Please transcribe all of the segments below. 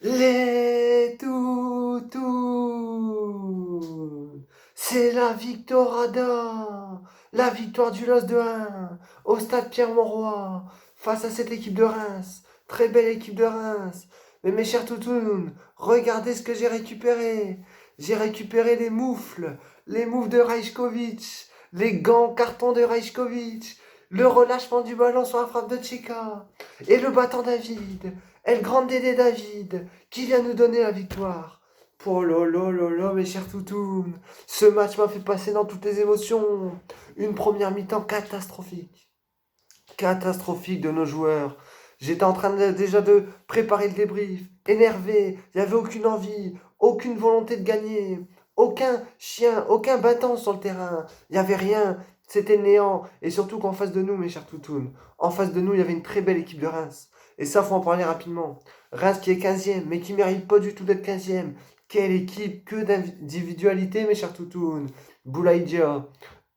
Les toutous, c'est la victorada, la victoire du LOS de 1 au stade Pierre-Mauroy face à cette équipe de Reims, très belle équipe de Reims. Mais mes chers toutous, regardez ce que j'ai récupéré. J'ai récupéré les moufles de Rajkovic, les gants carton de Rajkovic, le relâchement du ballon sur la frappe de Tchika et le battant David. El Grande de David, qui vient nous donner la victoire. Oh lolo, mes chers toutous, ce match m'a fait passer dans toutes les émotions. Une première mi-temps catastrophique. Catastrophique de nos joueurs. J'étais en train déjà de préparer le débrief. Énervé, il n'y avait aucune envie, aucune volonté de gagner. Aucun chien, aucun battant sur le terrain. Il n'y avait rien. C'était néant. Et surtout qu'en face de nous, mes chers toutous, en face de nous, il y avait une très belle équipe de Reims. Et ça, faut en parler rapidement. Reims qui est 15e, mais qui mérite pas du tout d'être 15e. Quelle équipe, que d'individualité, mes chers toutous. Boulaïdia,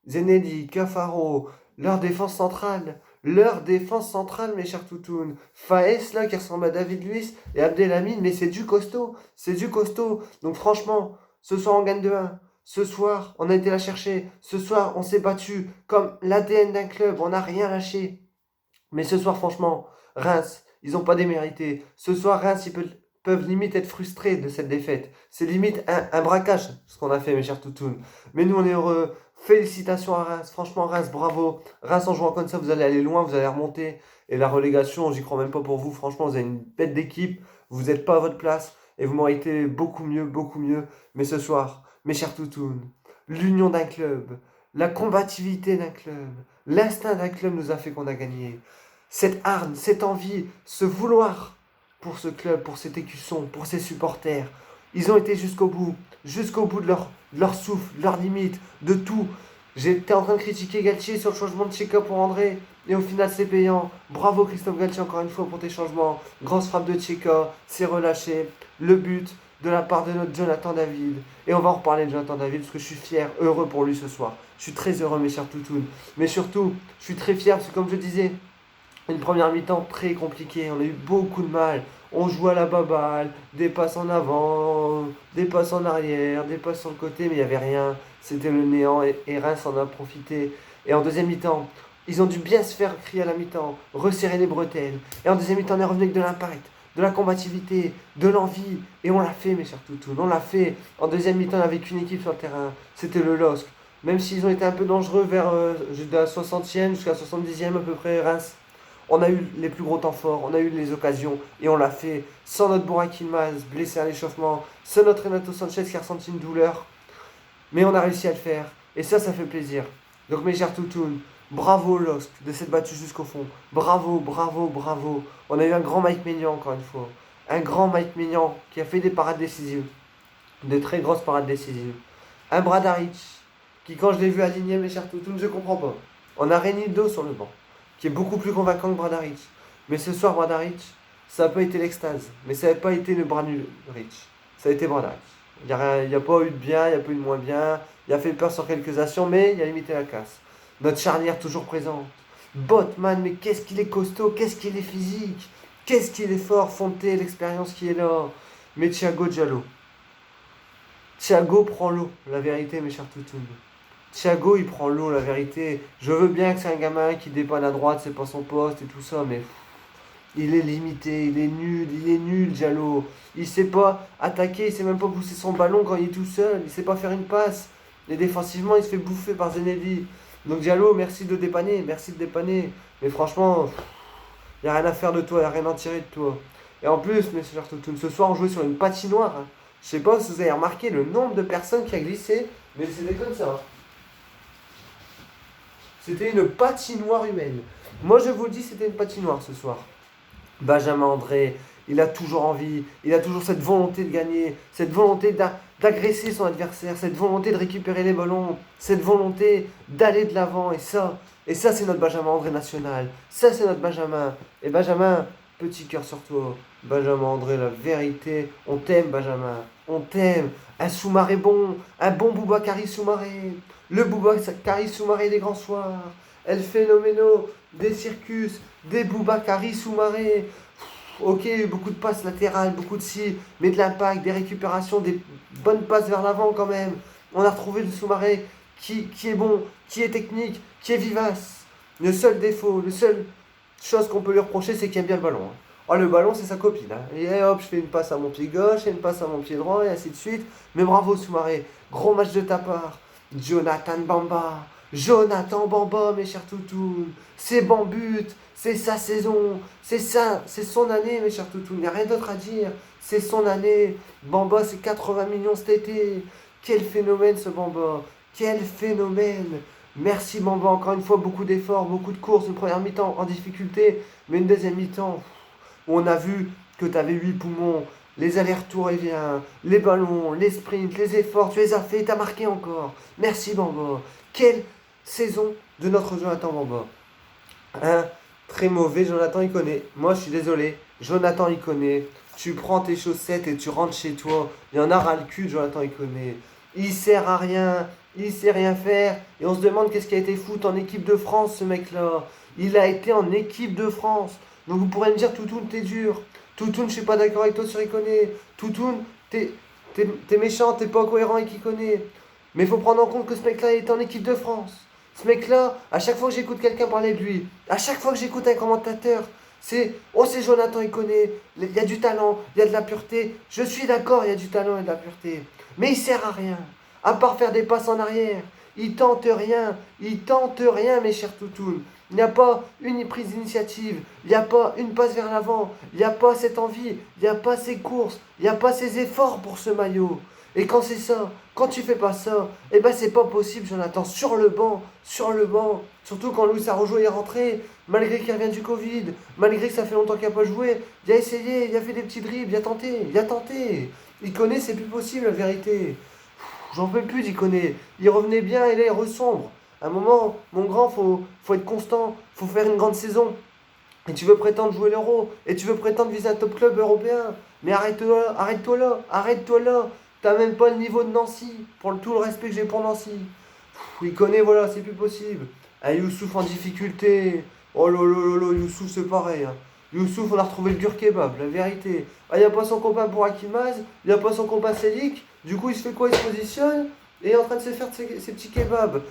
Zenedi, Cafaro, leur défense centrale, mes chers toutous. Faes, là, qui ressemble à David Luiz, et Abdelhamid, mais c'est du costaud. C'est du costaud. Donc, franchement, ce soir, on gagne 2-1. Ce soir, on a été la chercher. Ce soir, on s'est battu comme l'ADN d'un club. On n'a rien lâché. Mais ce soir, franchement, Reims, ils n'ont pas démérité. Ce soir, Reims, peuvent limite être frustrés de cette défaite. C'est limite un braquage, ce qu'on a fait, mes chers toutous. Mais nous, on est heureux. Félicitations à Reims. Franchement, Reims, bravo. Reims, en jouant comme ça, vous allez aller loin, vous allez remonter. Et la relégation, j'y crois même pas pour vous. Franchement, vous avez une bête d'équipe. Vous n'êtes pas à votre place. Et vous méritez beaucoup mieux, beaucoup mieux. Mais ce soir, mes chers toutous, l'union d'un club, la combativité d'un club, l'instinct d'un club nous a fait qu'on a gagné. Cette hargne, cette envie, ce vouloir pour ce club, pour cet écusson, pour ses supporters. Ils ont été jusqu'au bout de leur souffle, de leur limite, de tout. J'étais en train de critiquer Galtier sur le changement de Tcheka pour André, et au final c'est payant. Bravo Christophe Galtier encore une fois pour tes changements. Grosse frappe de Tcheka, c'est relâché. Le but de la part de notre Jonathan David. Et on va en reparler de Jonathan David parce que je suis fier, heureux pour lui ce soir. Je suis très heureux mes chers toutous. Mais surtout, je suis très fier parce que comme je disais, une première mi-temps très compliquée, on a eu beaucoup de mal. On jouait à la baballe, des passes en avant, des passes en arrière, des passes sur le côté, mais il n'y avait rien. C'était le néant et Reims en a profité. Et en deuxième mi-temps, ils ont dû bien se faire crier à la mi-temps, resserrer les bretelles. Et en deuxième mi-temps, on est revenu avec de l'impact, de la combativité, de l'envie. Et on l'a fait, mes chers toutous, on l'a fait. En deuxième mi-temps, on avait qu'une équipe sur le terrain, c'était le LOSC. Même s'ils ont été un peu dangereux vers la 60e jusqu'à la 70e à peu près, Reims. On a eu les plus gros temps forts, on a eu les occasions et on l'a fait sans notre Burak Yilmaz blessé à l'échauffement, sans notre Renato Sanchez qui a ressenti une douleur. Mais on a réussi à le faire et ça fait plaisir. Donc mes chers toutounes, bravo LOSC de s'être battu jusqu'au fond. Bravo, bravo, bravo. On a eu un grand Mike Maignan encore une fois. Un grand Mike Maignan qui a fait des parades décisives. De très grosses parades décisives. Un Bradaric qui quand je l'ai vu aligné mes chers toutounes, je comprends pas. On a Renildo sur le banc qui est beaucoup plus convaincant que Bradaric. Mais ce soir, Bradaric, ça n'a pas été l'extase. Mais ça n'a pas été le Bradaric. Ça a été Bradaric. Il n'y a pas eu de bien, il n'y a pas eu de moins bien. Il a fait peur sur quelques actions, mais il a limité la casse. Notre charnière toujours présente. Botman, mais qu'est-ce qu'il est costaud, qu'est-ce qu'il est physique, qu'est-ce qu'il est fort, Fonté, l'expérience qui est là. Mais Thiago Diallo. Thiago prend l'eau, la vérité, mes chers toutous. Thiago, il prend l'eau, la vérité. Je veux bien que c'est un gamin qui dépanne à droite, c'est pas son poste et tout ça, mais il est limité, il est nul, Diallo. Il sait pas attaquer, il sait même pas pousser son ballon quand il est tout seul, il sait pas faire une passe. Et défensivement, il se fait bouffer par Zenedi. Donc Diallo, merci de dépanner, merci de dépanner. Mais franchement, il n'y a rien à faire de toi, il n'y a rien à en tirer de toi. Et en plus, mes chers toutous, ce soir, on jouait sur une patinoire. Hein. Je sais pas si vous avez remarqué le nombre de personnes qui a glissé, mais c'était comme ça. Hein. C'était une patinoire humaine. Moi, je vous le dis, c'était une patinoire ce soir. Benjamin André, il a toujours envie, il a toujours cette volonté de gagner, cette volonté d'agresser son adversaire, cette volonté de récupérer les ballons, cette volonté d'aller de l'avant. Et ça c'est notre Benjamin André national. Ça, c'est notre Benjamin. Et Benjamin, petit cœur sur toi. Benjamin André, la vérité, on t'aime, Benjamin. On t'aime. Un Soumaré bon, un bon Boubacari Soumaré. Le Boubacari Soumaré des grands soirs. El Phénoméno des circus, des Boubacari Soumaré. Ok, il y a eu beaucoup de passes latérales, beaucoup de ci, mais de l'impact, des récupérations, des bonnes passes vers l'avant quand même. On a retrouvé le Soumaré qui est bon, qui est technique, qui est vivace. Le seul défaut, le seul chose qu'on peut lui reprocher, c'est qu'il aime bien le ballon. Hein. Oh, le ballon, c'est sa copine. Hein. Et hop, je fais une passe à mon pied gauche et une passe à mon pied droit et ainsi de suite. Mais bravo, Soumaré. Gros match de ta part. Jonathan Bamba. Jonathan Bamba, mes chers toutous. C'est bon but. C'est sa saison. C'est ça. C'est son année, mes chers toutous. Il n'y a rien d'autre à dire. C'est son année. Bamba, c'est 80 millions cet été. Quel phénomène, ce Bamba. Quel phénomène. Merci Bamba, encore une fois, beaucoup d'efforts, beaucoup de courses, une première mi-temps en difficulté, mais une deuxième mi-temps où on a vu que tu avais 8 poumons, les allers-retours et viens, les ballons, les sprints, les efforts, tu les as fait, tu as marqué encore. Merci Bamba. Quelle saison de notre Jonathan Bamba. Un très mauvais Jonathan Iconé. Moi je suis désolé, Jonathan Iconé, tu prends tes chaussettes et tu rentres chez toi. Il y en a ras le cul de Jonathan Iconé. Il sert à rien, il sait rien faire. Et on se demande qu'est-ce qui a été foot en équipe de France ce mec-là. Il a été en équipe de France. Donc vous pourrez me dire Toutoun t'es dur. Toutoun je suis pas d'accord avec toi sur Iconé. Toutoun t'es méchant, t'es pas cohérent avec Iconé. Mais il faut prendre en compte que ce mec-là est en équipe de France. Ce mec-là, à chaque fois que j'écoute quelqu'un parler de lui, à chaque fois que j'écoute un commentateur, c'est Jonathan Iconé, il y a du talent, il y a de la pureté. Je suis d'accord, il y a du talent et de la pureté. Mais il sert à rien, à part faire des passes en arrière. Il tente rien, mes chers toutounes. Il n'y a pas une prise d'initiative, il n'y a pas une passe vers l'avant, il n'y a pas cette envie, il n'y a pas ces courses, il n'y a pas ces efforts pour ce maillot. Et quand c'est ça, quand tu fais pas ça, eh ben c'est pas possible, Jonathan. Sur le banc. Surtout quand Luis Araujo est rentré, malgré qu'il revient du Covid, malgré que ça fait longtemps qu'il n'a pas joué, il a essayé, il a fait des petits dribbles, il a tenté, il a tenté. Il connaît, c'est plus possible, la vérité. J'en peux plus d'y connaître. Il revenait bien et là il ressombre. À un moment, mon grand, faut être constant, faut faire une grande saison. Et tu veux prétendre jouer l'euro, et tu veux prétendre viser un top club européen. Mais arrête-toi là, arrête-toi là, arrête-toi là. T'as même pas le niveau de Nancy, pour tout le respect que j'ai pour Nancy. Il connaît, voilà, c'est plus possible. Ah, Youssouf en difficulté. Oh là là là là, Youssouf c'est pareil. Hein. Youssouf, on a retrouvé le dur kebab, la vérité. Ah, il n'y a pas son copain pour Akimaz, il n'y a pas son copain Selik. Du coup, il se fait quoi? Il se positionne et est en train de se faire ses petits kebabs.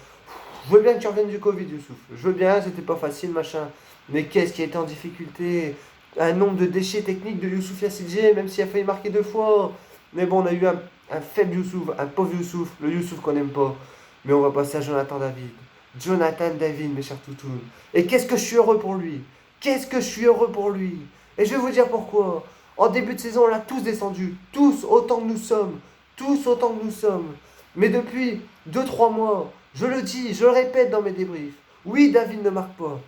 Je veux bien que tu reviennes du Covid, Youssouf. Je veux bien, c'était pas facile, machin. Mais qu'est-ce qui a été en difficulté? Un nombre de déchets techniques de Youssouf Yassidje, même s'il a failli marquer 2 fois. Mais bon, on a eu un faible Youssouf, un pauvre Youssouf, le Youssouf qu'on n'aime pas. Mais on va passer à Jonathan David. Jonathan David, mes chers toutous. Et qu'est-ce que je suis heureux pour lui. Qu'est-ce que je suis heureux pour lui. Et je vais vous dire pourquoi. En début de saison, on l'a tous descendu. Tous autant que nous sommes. Tous autant que nous sommes. Mais depuis 2 3 mois, je le dis, je le répète dans mes débriefs. Oui, David ne marque pas.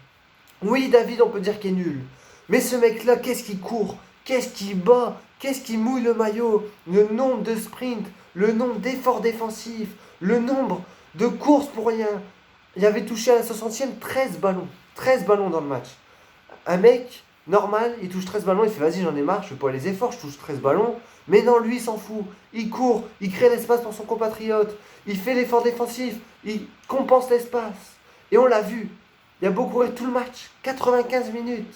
Oui, David, on peut dire qu'il est nul. Mais ce mec-là, qu'est-ce qu'il court? Qu'est-ce qu'il bat? Qu'est-ce qu'il mouille le maillot? Le nombre de sprints, le nombre d'efforts défensifs, le nombre de courses pour rien. Il avait touché à la 60e 13 ballons. 13 ballons dans le match. Un mec normal, il touche 13 ballons, il fait vas-y, j'en ai marre, je fais pas les efforts, je touche 13 ballons. Mais non, lui, il s'en fout. Il court, il crée l'espace pour son compatriote, il fait l'effort défensif, il compense l'espace. Et on l'a vu. Il a beau courir tout le match, 95 minutes.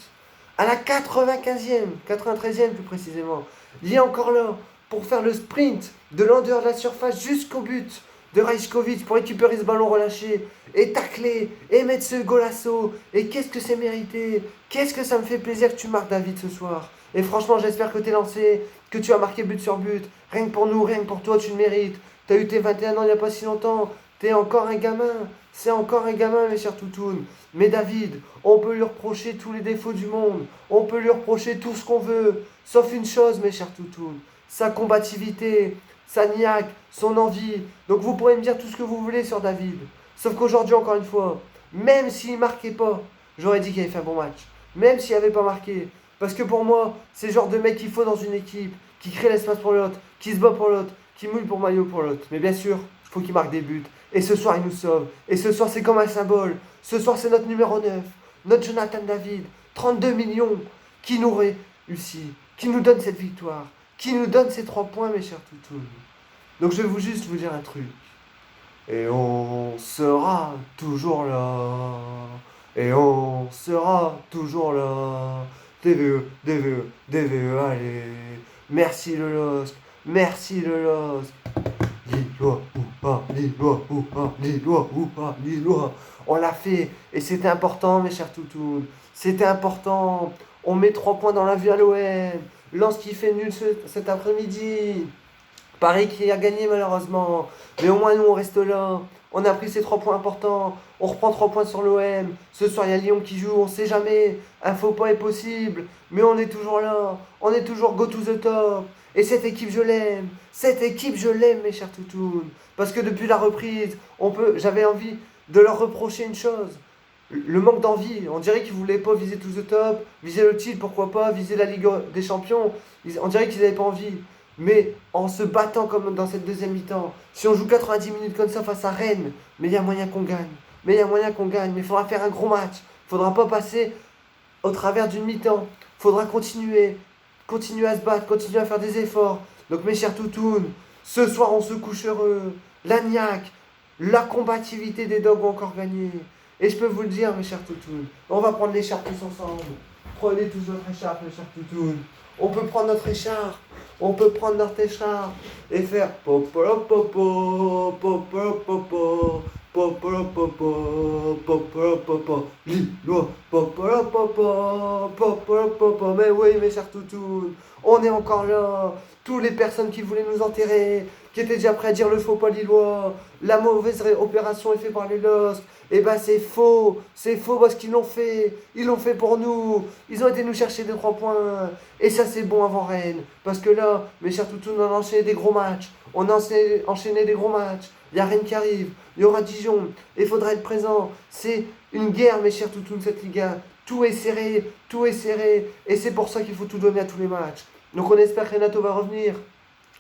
À la 95e, 93e plus précisément, il est encore là pour faire le sprint de l'endeur de la surface jusqu'au but de Rajkovic pour récupérer ce ballon relâché et tacler et mettre ce golasso. Et qu'est-ce que c'est mérité? Qu'est-ce que ça me fait plaisir que tu marques, David, ce soir. Et franchement, j'espère que tu es lancé, que tu as marqué but sur but. Rien que pour nous, rien que pour toi, tu le mérites. Tu as eu tes 21 ans il n'y a pas si longtemps. Tu es encore un gamin. C'est encore un gamin, mes chers toutounes. Mais David, on peut lui reprocher tous les défauts du monde. On peut lui reprocher tout ce qu'on veut. Sauf une chose, mes chers toutounes. Sa combativité, sa niaque, son envie. Donc vous pourrez me dire tout ce que vous voulez sur David. Sauf qu'aujourd'hui, encore une fois, même s'il ne marquait pas, j'aurais dit qu'il avait fait un bon match. Même s'il n'avait pas marqué. Parce que pour moi, c'est le genre de mec qu'il faut dans une équipe, qui crée l'espace pour l'autre, qui se bat pour l'autre, qui mouille pour maillot pour l'autre. Mais bien sûr, il faut qu'il marque des buts. Et ce soir, il nous sauve. Et ce soir, c'est comme un symbole. Ce soir, c'est notre numéro 9, notre Jonathan David, 32 millions, qui nous réussit, qui nous donne cette victoire, qui nous donne ces 3 points, mes chers toutous. Donc je vais juste vous dire un truc. Et on sera toujours là. Et on sera toujours là. DVE, DVE, DVE, allez. Merci le LOSC. Merci le LOSC. Lillois ou pas, Lillois ou pas, Lillois ou pas, Lillois. On l'a fait et c'était important, mes chers toutous. C'était important. On met 3 points dans la vue à l'OM. Lens qui fait nul cet après-midi. Paris qui a gagné malheureusement. Mais au moins nous on reste là. On a pris ces 3 points importants. On reprend 3 points sur l'OM. Ce soir il y a Lyon qui joue. On sait jamais. Un faux pas est possible. Mais on est toujours là. On est toujours go to the top. Et cette équipe je l'aime. Cette équipe je l'aime mes chers toutous. Parce que depuis la reprise, j'avais envie de leur reprocher une chose. Le manque d'envie. On dirait qu'ils voulaient pas viser to the top. Viser le titre pourquoi pas. Viser la Ligue des Champions. On dirait qu'ils n'avaient pas envie. Mais en se battant comme dans cette deuxième mi-temps, si on joue 90 minutes comme ça face à Rennes, mais il y a moyen qu'on gagne. Mais il faudra faire un gros match. Il faudra pas passer au travers d'une mi-temps. Il faudra continuer à se battre, continuer à faire des efforts. Donc mes chers toutounes, ce soir on se couche heureux. L'agnac, la combativité des dogs ont encore gagné. Et je peux vous le dire mes chers toutounes, on va prendre l'écharpe tous ensemble. Prenez tous votre écharpe mes chers toutounes. On peut prendre notre écharpe. On peut prendre notre écharpe et faire popolopopo, popolopopo, popolopopo, popolopopo, Lillois, popolopopo, popolopopo. Mais oui, mes chers toutous, on est encore là. Toutes les personnes qui voulaient nous enterrer, qui étaient déjà prêts à dire le faux pas lillois, la mauvaise opération est faite par les LOSC. Eh ben c'est faux parce qu'ils l'ont fait, ils l'ont fait pour nous, ils ont été nous chercher des 3 points, et ça c'est bon avant Rennes, parce que là, mes chers toutous, on a enchaîné des gros matchs, il y a Rennes qui arrive, il y aura Dijon, il faudra être présent, c'est une guerre mes chers toutous cette Ligue 1, tout est serré, et c'est pour ça qu'il faut tout donner à tous les matchs. Donc on espère que Renato va revenir,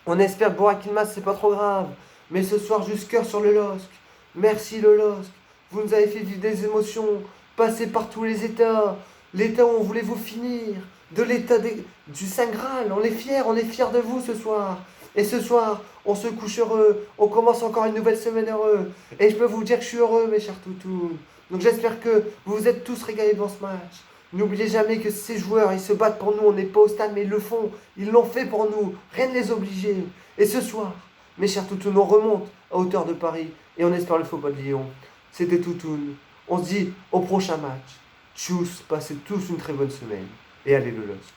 on espère que Burak Yilmaz c'est pas trop grave, mais ce soir juste cœur sur le LOSC, merci le LOSC. Vous nous avez fait vivre des émotions, passer par tous les états, l'état où on voulait vous finir, de l'état du Saint Graal, on est fiers de vous ce soir. Et ce soir, on se couche heureux, on commence encore une nouvelle semaine heureux. Et je peux vous dire que je suis heureux mes chers toutous. Donc j'espère que vous vous êtes tous régalés devant ce match. N'oubliez jamais que ces joueurs, ils se battent pour nous, on n'est pas au stade mais ils le font. Ils l'ont fait pour nous, rien ne les obligeait. Et ce soir, mes chers toutous, on remonte à hauteur de Paris et on espère le faux pas de Lyon. C'était Toutoun. On se dit au prochain match. Tchuss, passez tous une très bonne semaine. Et allez le LOSC.